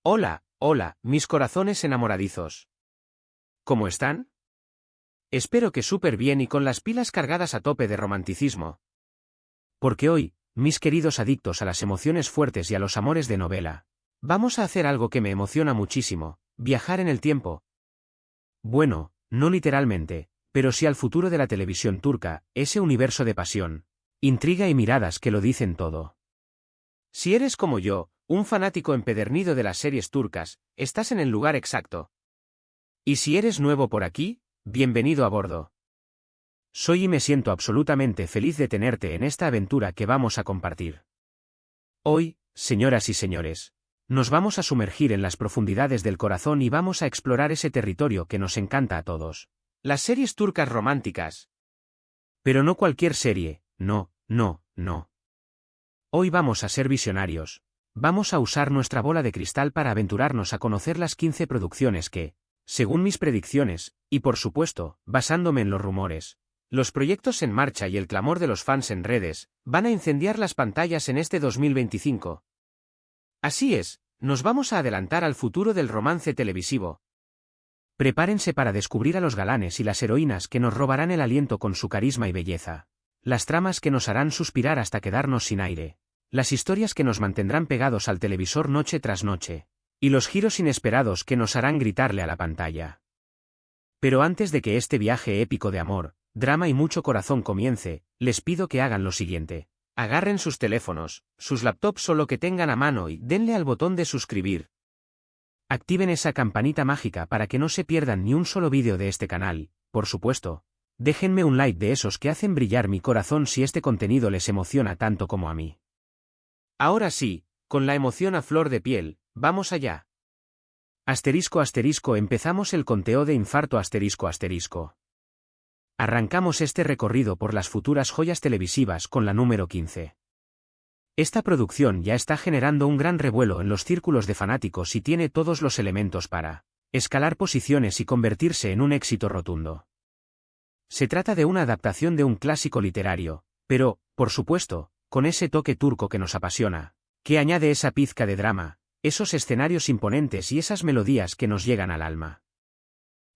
Hola, hola, mis corazones enamoradizos. ¿Cómo están? Espero que súper bien y con las pilas cargadas a tope de romanticismo. Porque hoy, mis queridos adictos a las emociones fuertes y a los amores de novela, vamos a hacer algo que me emociona muchísimo: viajar en el tiempo. Bueno, no literalmente, pero sí al futuro de la televisión turca, ese universo de pasión, intriga y miradas que lo dicen todo. Si eres como yo, un fanático empedernido de las series turcas, estás en el lugar exacto. Y si eres nuevo por aquí, bienvenido a bordo. Soy y me siento absolutamente feliz de tenerte en esta aventura que vamos a compartir. Hoy, señoras y señores, nos vamos a sumergir en las profundidades del corazón y vamos a explorar ese territorio que nos encanta a todos: las series turcas románticas. Pero no cualquier serie, no, no, no. Hoy vamos a ser visionarios. Vamos a usar nuestra bola de cristal para aventurarnos a conocer las 15 producciones que, según mis predicciones, y por supuesto, basándome en los rumores, los proyectos en marcha y el clamor de los fans en redes, van a incendiar las pantallas en este 2025. Así es, nos vamos a adelantar al futuro del romance televisivo. Prepárense para descubrir a los galanes y las heroínas que nos robarán el aliento con su carisma y belleza, las tramas que nos harán suspirar hasta quedarnos sin aire, las historias que nos mantendrán pegados al televisor noche tras noche, y los giros inesperados que nos harán gritarle a la pantalla. Pero antes de que este viaje épico de amor, drama y mucho corazón comience, les pido que hagan lo siguiente: agarren sus teléfonos, sus laptops o lo que tengan a mano y denle al botón de suscribir. Activen esa campanita mágica para que no se pierdan ni un solo vídeo de este canal. Por supuesto, déjenme un like de esos que hacen brillar mi corazón si este contenido les emociona tanto como a mí. Ahora sí, con la emoción a flor de piel, vamos allá. Asterisco asterisco, empezamos el conteo de infarto asterisco asterisco. Arrancamos este recorrido por las futuras joyas televisivas con la número 15. Esta producción ya está generando un gran revuelo en los círculos de fanáticos y tiene todos los elementos para escalar posiciones y convertirse en un éxito rotundo. Se trata de una adaptación de un clásico literario, pero, por supuesto, con ese toque turco que nos apasiona, que añade esa pizca de drama, esos escenarios imponentes y esas melodías que nos llegan al alma.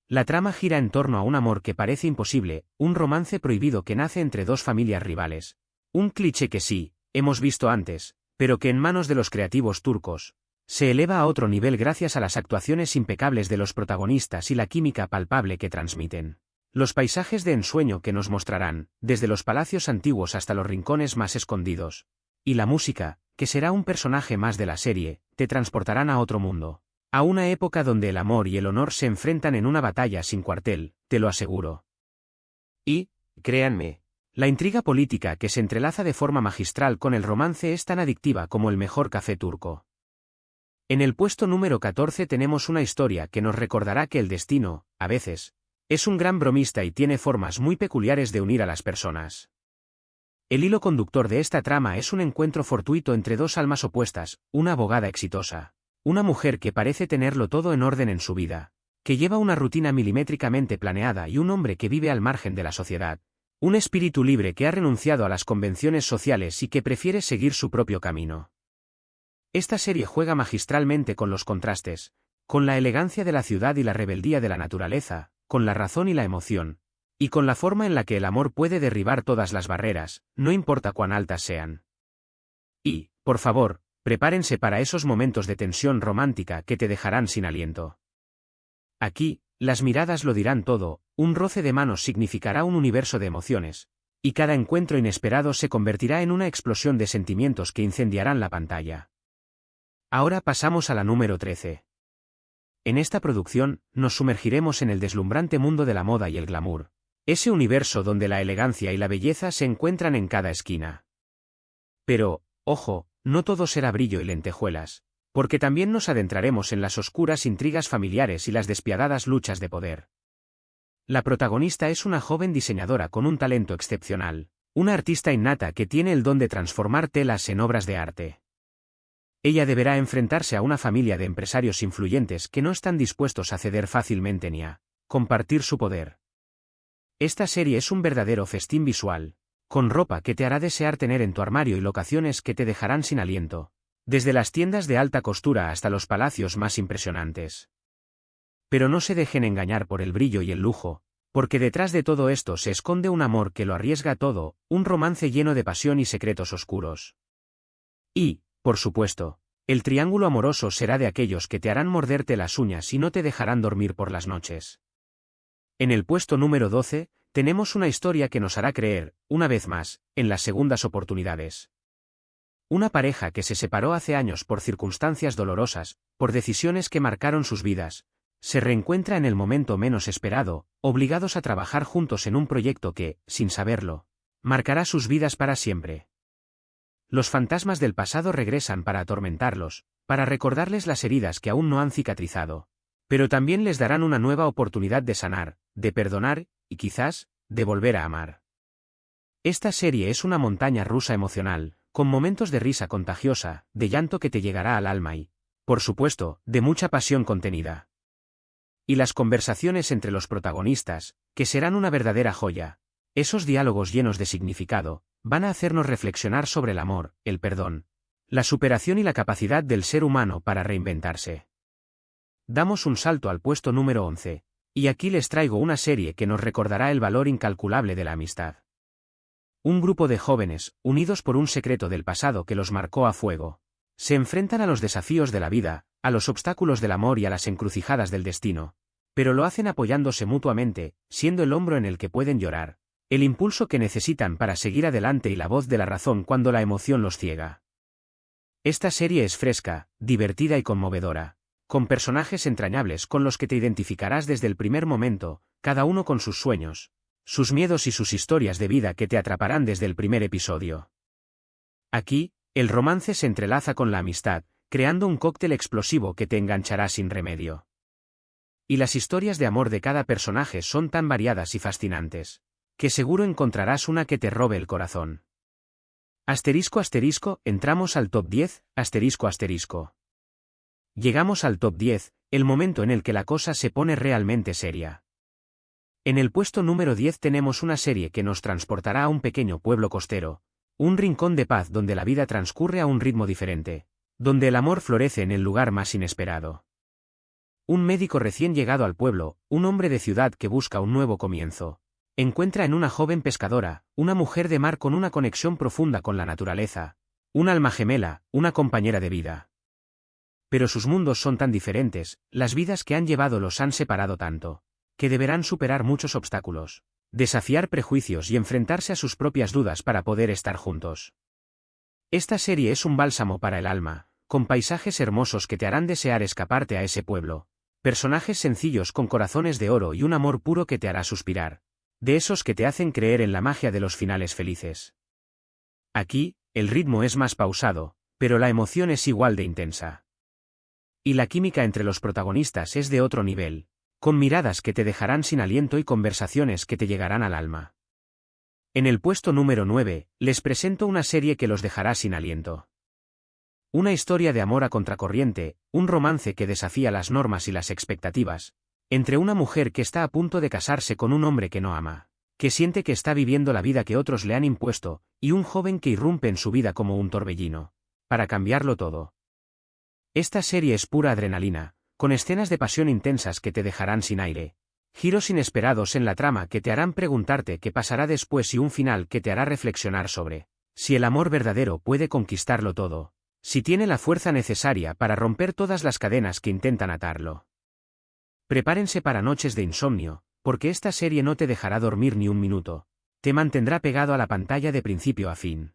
La trama gira en torno a un amor que parece imposible, un romance prohibido que nace entre dos familias rivales. Un cliché que sí, hemos visto antes, pero que en manos de los creativos turcos, se eleva a otro nivel gracias a las actuaciones impecables de los protagonistas y la química palpable que transmiten. Los paisajes de ensueño que nos mostrarán, desde los palacios antiguos hasta los rincones más escondidos. Y la música, que será un personaje más de la serie, te transportarán a otro mundo. A una época donde el amor y el honor se enfrentan en una batalla sin cuartel, te lo aseguro. Y, créanme, la intriga política que se entrelaza de forma magistral con el romance es tan adictiva como el mejor café turco. En el puesto número 14 tenemos una historia que nos recordará que el destino, a veces, es un gran bromista y tiene formas muy peculiares de unir a las personas. El hilo conductor de esta trama es un encuentro fortuito entre dos almas opuestas: una abogada exitosa, una mujer que parece tenerlo todo en orden en su vida, que lleva una rutina milimétricamente planeada, y un hombre que vive al margen de la sociedad, un espíritu libre que ha renunciado a las convenciones sociales y que prefiere seguir su propio camino. Esta serie juega magistralmente con los contrastes, con la elegancia de la ciudad y la rebeldía de la naturaleza, con la razón y la emoción, y con la forma en la que el amor puede derribar todas las barreras, no importa cuán altas sean. Y, por favor, prepárense para esos momentos de tensión romántica que te dejarán sin aliento. Aquí, las miradas lo dirán todo, un roce de manos significará un universo de emociones, y cada encuentro inesperado se convertirá en una explosión de sentimientos que incendiarán la pantalla. Ahora pasamos a la número 13. En esta producción, nos sumergiremos en el deslumbrante mundo de la moda y el glamour, ese universo donde la elegancia y la belleza se encuentran en cada esquina. Pero, ojo, no todo será brillo y lentejuelas, porque también nos adentraremos en las oscuras intrigas familiares y las despiadadas luchas de poder. La protagonista es una joven diseñadora con un talento excepcional, una artista innata que tiene el don de transformar telas en obras de arte. Ella deberá enfrentarse a una familia de empresarios influyentes que no están dispuestos a ceder fácilmente ni a compartir su poder. Esta serie es un verdadero festín visual, con ropa que te hará desear tener en tu armario y locaciones que te dejarán sin aliento, Desde las tiendas de alta costura hasta los palacios más impresionantes. Pero no se dejen engañar por el brillo y el lujo, porque detrás de todo esto se esconde un amor que lo arriesga todo, un romance lleno de pasión y secretos oscuros. Y, por supuesto, el triángulo amoroso será de aquellos que te harán morderte las uñas y no te dejarán dormir por las noches. En el puesto número 12, tenemos una historia que nos hará creer, una vez más, en las segundas oportunidades. Una pareja que se separó hace años por circunstancias dolorosas, por decisiones que marcaron sus vidas, se reencuentra en el momento menos esperado, obligados a trabajar juntos en un proyecto que, sin saberlo, marcará sus vidas para siempre. Los fantasmas del pasado regresan para atormentarlos, para recordarles las heridas que aún no han cicatrizado, pero también les darán una nueva oportunidad de sanar, de perdonar, y quizás, de volver a amar. Esta serie es una montaña rusa emocional, con momentos de risa contagiosa, de llanto que te llegará al alma y, por supuesto, de mucha pasión contenida. Y las conversaciones entre los protagonistas, que serán una verdadera joya, esos diálogos llenos de significado, van a hacernos reflexionar sobre el amor, el perdón, la superación y la capacidad del ser humano para reinventarse. Damos un salto al puesto número 11, y aquí les traigo una serie que nos recordará el valor incalculable de la amistad. Un grupo de jóvenes, unidos por un secreto del pasado que los marcó a fuego, se enfrentan a los desafíos de la vida, a los obstáculos del amor y a las encrucijadas del destino, pero lo hacen apoyándose mutuamente, siendo el hombro en el que pueden llorar, el impulso que necesitan para seguir adelante y la voz de la razón cuando la emoción los ciega. Esta serie es fresca, divertida y conmovedora, con personajes entrañables con los que te identificarás desde el primer momento, cada uno con sus sueños, sus miedos y sus historias de vida que te atraparán desde el primer episodio. Aquí, el romance se entrelaza con la amistad, creando un cóctel explosivo que te enganchará sin remedio. Y las historias de amor de cada personaje son tan variadas y fascinantes, que seguro encontrarás una que te robe el corazón. Asterisco asterisco, entramos al top 10, asterisco asterisco. Llegamos al top 10, el momento en el que la cosa se pone realmente seria. En el puesto número 10 tenemos una serie que nos transportará a un pequeño pueblo costero, un rincón de paz donde la vida transcurre a un ritmo diferente, donde el amor florece en el lugar más inesperado. Un médico recién llegado al pueblo, un hombre de ciudad que busca un nuevo comienzo, encuentra en una joven pescadora, una mujer de mar con una conexión profunda con la naturaleza, un alma gemela, una compañera de vida. Pero sus mundos son tan diferentes, las vidas que han llevado los han separado tanto, que deberán superar muchos obstáculos, desafiar prejuicios y enfrentarse a sus propias dudas para poder estar juntos. Esta serie es un bálsamo para el alma, con paisajes hermosos que te harán desear escaparte a ese pueblo, personajes sencillos con corazones de oro y un amor puro que te hará suspirar, de esos que te hacen creer en la magia de los finales felices. Aquí, el ritmo es más pausado, pero la emoción es igual de intensa. Y la química entre los protagonistas es de otro nivel, con miradas que te dejarán sin aliento y conversaciones que te llegarán al alma. En el puesto número 9, les presento una serie que los dejará sin aliento. Una historia de amor a contracorriente, un romance que desafía las normas y las expectativas, entre una mujer que está a punto de casarse con un hombre que no ama, que siente que está viviendo la vida que otros le han impuesto, y un joven que irrumpe en su vida como un torbellino, para cambiarlo todo. Esta serie es pura adrenalina, con escenas de pasión intensas que te dejarán sin aire, giros inesperados en la trama que te harán preguntarte qué pasará después y un final que te hará reflexionar sobre si el amor verdadero puede conquistarlo todo, si tiene la fuerza necesaria para romper todas las cadenas que intentan atarlo. Prepárense para noches de insomnio, porque esta serie no te dejará dormir ni un minuto, te mantendrá pegado a la pantalla de principio a fin.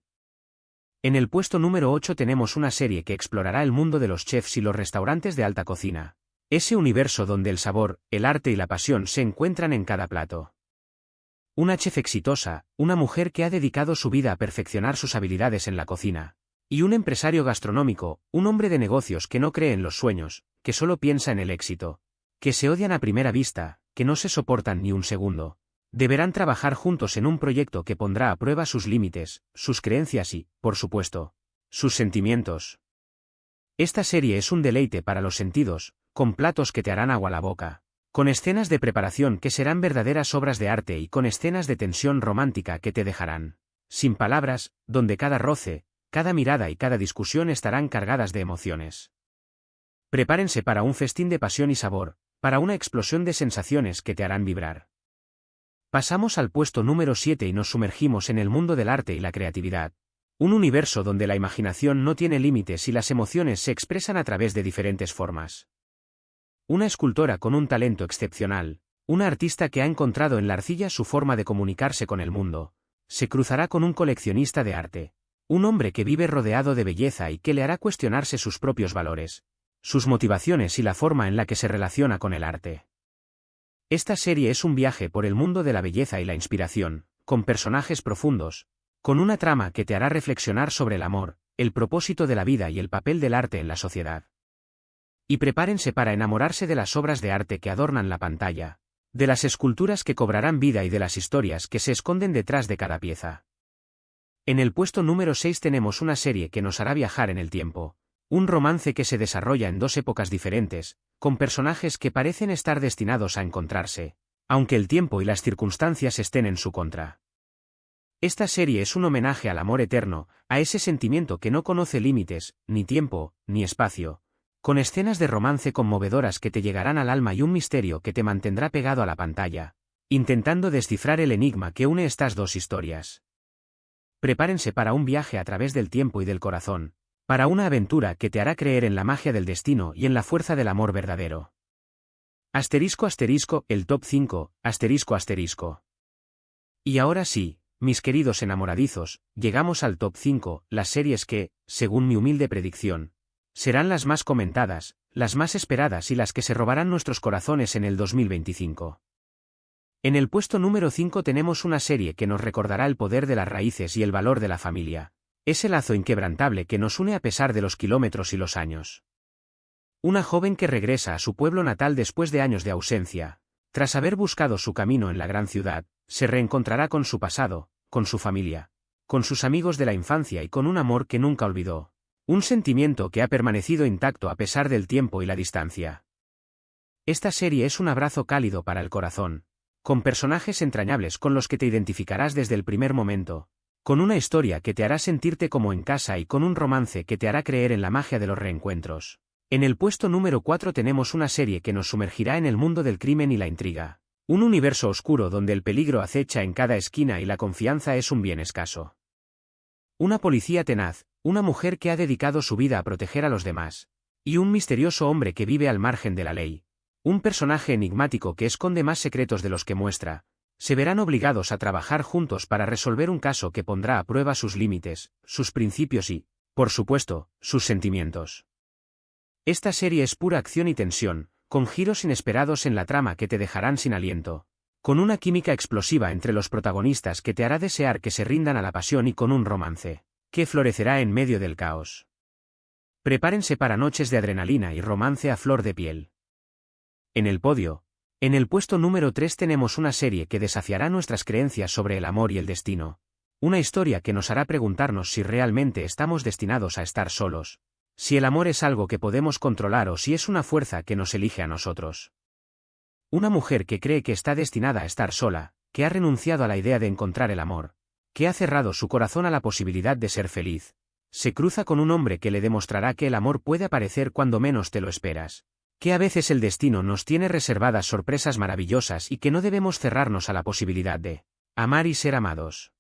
En el puesto número 8 tenemos una serie que explorará el mundo de los chefs y los restaurantes de alta cocina, ese universo donde el sabor, el arte y la pasión se encuentran en cada plato. Una chef exitosa, una mujer que ha dedicado su vida a perfeccionar sus habilidades en la cocina, y un empresario gastronómico, un hombre de negocios que no cree en los sueños, que solo piensa en el éxito, que se odian a primera vista, que no se soportan ni un segundo. Deberán trabajar juntos en un proyecto que pondrá a prueba sus límites, sus creencias y, por supuesto, sus sentimientos. Esta serie es un deleite para los sentidos, con platos que te harán agua la boca, con escenas de preparación que serán verdaderas obras de arte y con escenas de tensión romántica que te dejarán, sin palabras, donde cada roce, cada mirada y cada discusión estarán cargadas de emociones. Prepárense para un festín de pasión y sabor, para una explosión de sensaciones que te harán vibrar. Pasamos al puesto número 7 y nos sumergimos en el mundo del arte y la creatividad. Un universo donde la imaginación no tiene límites y las emociones se expresan a través de diferentes formas. Una escultora con un talento excepcional, una artista que ha encontrado en la arcilla su forma de comunicarse con el mundo, se cruzará con un coleccionista de arte, un hombre que vive rodeado de belleza y que le hará cuestionarse sus propios valores, sus motivaciones y la forma en la que se relaciona con el arte. Esta serie es un viaje por el mundo de la belleza y la inspiración, con personajes profundos, con una trama que te hará reflexionar sobre el amor, el propósito de la vida y el papel del arte en la sociedad. Y prepárense para enamorarse de las obras de arte que adornan la pantalla, de las esculturas que cobrarán vida y de las historias que se esconden detrás de cada pieza. En el puesto número 6 tenemos una serie que nos hará viajar en el tiempo, un romance que se desarrolla en dos épocas diferentes, con personajes que parecen estar destinados a encontrarse, aunque el tiempo y las circunstancias estén en su contra. Esta serie es un homenaje al amor eterno, a ese sentimiento que no conoce límites, ni tiempo, ni espacio, con escenas de romance conmovedoras que te llegarán al alma y un misterio que te mantendrá pegado a la pantalla, intentando descifrar el enigma que une estas dos historias. Prepárense para un viaje a través del tiempo y del corazón, para una aventura que te hará creer en la magia del destino y en la fuerza del amor verdadero. Asterisco asterisco, el top 5, asterisco asterisco. Y ahora sí, mis queridos enamoradizos, llegamos al top 5, las series que, según mi humilde predicción, serán las más comentadas, las más esperadas y las que se robarán nuestros corazones en el 2025. En el puesto número 5 tenemos una serie que nos recordará el poder de las raíces y el valor de la familia, ese lazo inquebrantable que nos une a pesar de los kilómetros y los años. Una joven que regresa a su pueblo natal después de años de ausencia, tras haber buscado su camino en la gran ciudad, se reencontrará con su pasado, con su familia, con sus amigos de la infancia y con un amor que nunca olvidó. Un sentimiento que ha permanecido intacto a pesar del tiempo y la distancia. Esta serie es un abrazo cálido para el corazón, con personajes entrañables con los que te identificarás desde el primer momento, con una historia que te hará sentirte como en casa y con un romance que te hará creer en la magia de los reencuentros. En el puesto número 4 tenemos una serie que nos sumergirá en el mundo del crimen y la intriga, un universo oscuro donde el peligro acecha en cada esquina y la confianza es un bien escaso. Una policía tenaz, una mujer que ha dedicado su vida a proteger a los demás, y un misterioso hombre que vive al margen de la ley, un personaje enigmático que esconde más secretos de los que muestra, se verán obligados a trabajar juntos para resolver un caso que pondrá a prueba sus límites, sus principios y, por supuesto, sus sentimientos. Esta serie es pura acción y tensión, con giros inesperados en la trama que te dejarán sin aliento, con una química explosiva entre los protagonistas que te hará desear que se rindan a la pasión y con un romance que florecerá en medio del caos. Prepárense para noches de adrenalina y romance a flor de piel. En el podio, en el puesto número 3 tenemos una serie que desafiará nuestras creencias sobre el amor y el destino. Una historia que nos hará preguntarnos si realmente estamos destinados a estar solos, si el amor es algo que podemos controlar o si es una fuerza que nos elige a nosotros. Una mujer que cree que está destinada a estar sola, que ha renunciado a la idea de encontrar el amor, que ha cerrado su corazón a la posibilidad de ser feliz, se cruza con un hombre que le demostrará que el amor puede aparecer cuando menos te lo esperas, que a veces el destino nos tiene reservadas sorpresas maravillosas y que no debemos cerrarnos a la posibilidad de amar y ser amados.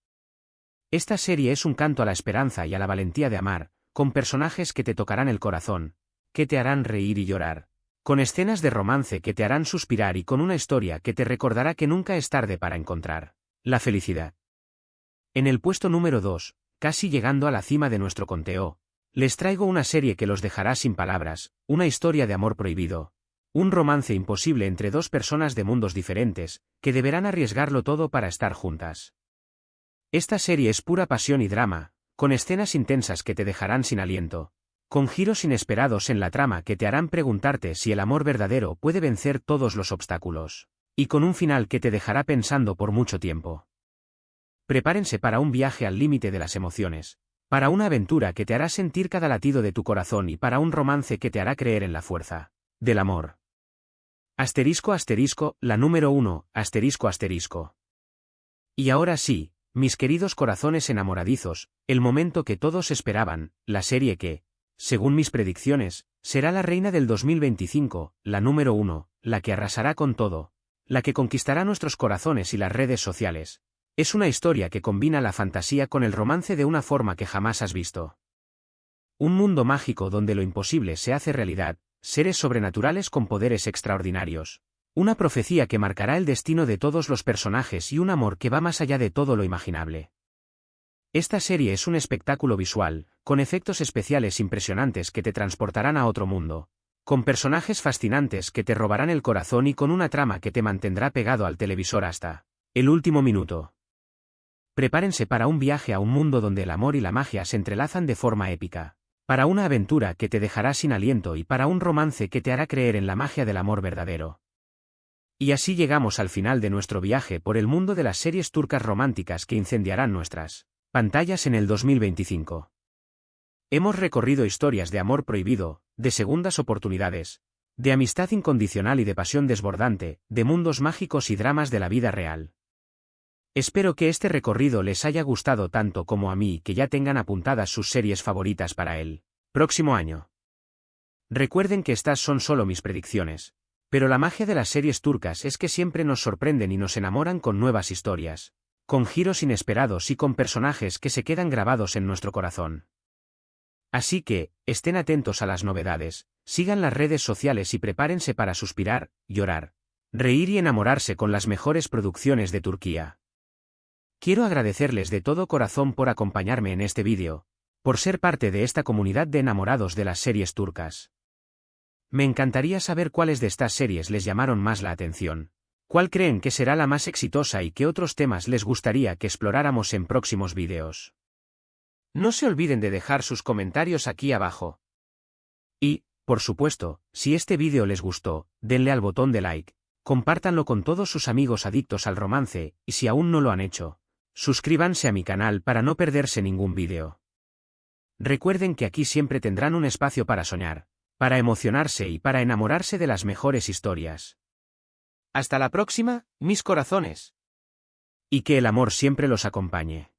Esta serie es un canto a la esperanza y a la valentía de amar, con personajes que te tocarán el corazón, que te harán reír y llorar, con escenas de romance que te harán suspirar y con una historia que te recordará que nunca es tarde para encontrar la felicidad. En el puesto número 2, casi llegando a la cima de nuestro conteo, les traigo una serie que los dejará sin palabras, una historia de amor prohibido, un romance imposible entre dos personas de mundos diferentes, que deberán arriesgarlo todo para estar juntas. Esta serie es pura pasión y drama, con escenas intensas que te dejarán sin aliento, con giros inesperados en la trama que te harán preguntarte si el amor verdadero puede vencer todos los obstáculos, y con un final que te dejará pensando por mucho tiempo. Prepárense para un viaje al límite de las emociones, para una aventura que te hará sentir cada latido de tu corazón y para un romance que te hará creer en la fuerza del amor. Asterisco asterisco, la número 1, asterisco asterisco. Y ahora sí, Mis queridos corazones enamoradizos, el momento que todos esperaban, la serie que, según mis predicciones, será la reina del 2025, la número 1, la que arrasará con todo, la que conquistará nuestros corazones y las redes sociales. Es una historia que combina la fantasía con el romance de una forma que jamás has visto. Un mundo mágico donde lo imposible se hace realidad, seres sobrenaturales con poderes extraordinarios. Una profecía que marcará el destino de todos los personajes y un amor que va más allá de todo lo imaginable. Esta serie es un espectáculo visual, con efectos especiales impresionantes que te transportarán a otro mundo, con personajes fascinantes que te robarán el corazón y con una trama que te mantendrá pegado al televisor hasta el último minuto. Prepárense para un viaje a un mundo donde el amor y la magia se entrelazan de forma épica, para una aventura que te dejará sin aliento y para un romance que te hará creer en la magia del amor verdadero. Y así llegamos al final de nuestro viaje por el mundo de las series turcas románticas que incendiarán nuestras pantallas en el 2025. Hemos recorrido historias de amor prohibido, de segundas oportunidades, de amistad incondicional y de pasión desbordante, de mundos mágicos y dramas de la vida real. Espero que este recorrido les haya gustado tanto como a mí y que ya tengan apuntadas sus series favoritas para el próximo año. Recuerden que estas son solo mis predicciones. Pero la magia de las series turcas es que siempre nos sorprenden y nos enamoran con nuevas historias, con giros inesperados y con personajes que se quedan grabados en nuestro corazón. Así que, estén atentos a las novedades, sigan las redes sociales y prepárense para suspirar, llorar, reír y enamorarse con las mejores producciones de Turquía. Quiero agradecerles de todo corazón por acompañarme en este vídeo, por ser parte de esta comunidad de enamorados de las series turcas. Me encantaría saber cuáles de estas series les llamaron más la atención, cuál creen que será la más exitosa y qué otros temas les gustaría que exploráramos en próximos vídeos. No se olviden de dejar sus comentarios aquí abajo. Y, por supuesto, si este vídeo les gustó, denle al botón de like, compártanlo con todos sus amigos adictos al romance, y si aún no lo han hecho, suscríbanse a mi canal para no perderse ningún vídeo. Recuerden que aquí siempre tendrán un espacio para soñar, para emocionarse y para enamorarse de las mejores historias. Hasta la próxima, mis corazones. Y que el amor siempre los acompañe.